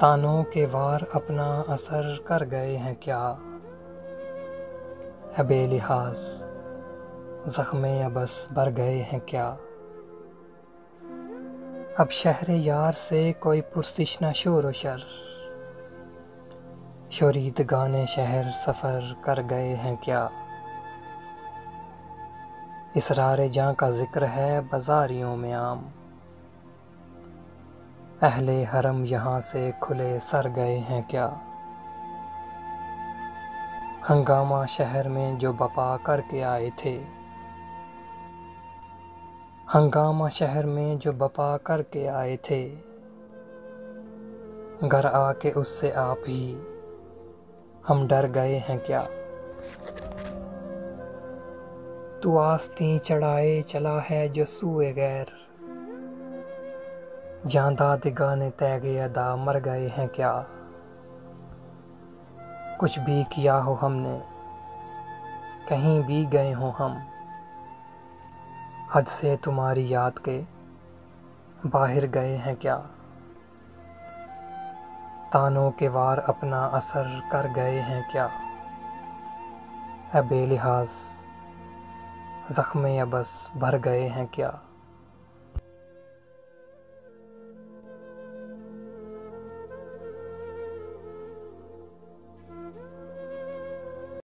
तानों के वार अपना असर कर गए हैं क्या, है बेलिहाज ज़ख्मे अबस भर गए हैं क्या। अब शहर यार से कोई पुरसिश न शोर व शर, शोरीत गाने शहर सफ़र कर गए हैं क्या। इसरार जां का ज़िक्र है बाज़ारियों में आम, अहले हरम यहाँ से खुले सर गए हैं क्या। हंगामा शहर में जो बपा करके आए थे, हंगामा शहर में जो बपा करके आए थे, घर आके उससे आप ही हम डर गए हैं क्या। तू आस्तीं चढ़ाए चला है जो सूए गैर, जांदा दिगाने तैगे अदा मर गए हैं क्या। कुछ भी किया हो हमने, कहीं भी गए हो हम, हद से तुम्हारी याद के बाहर गए हैं क्या। तानों के वार अपना असर कर गए हैं क्या, है बेलिहाज ज़ख्मे अबस भर गए हैं क्या।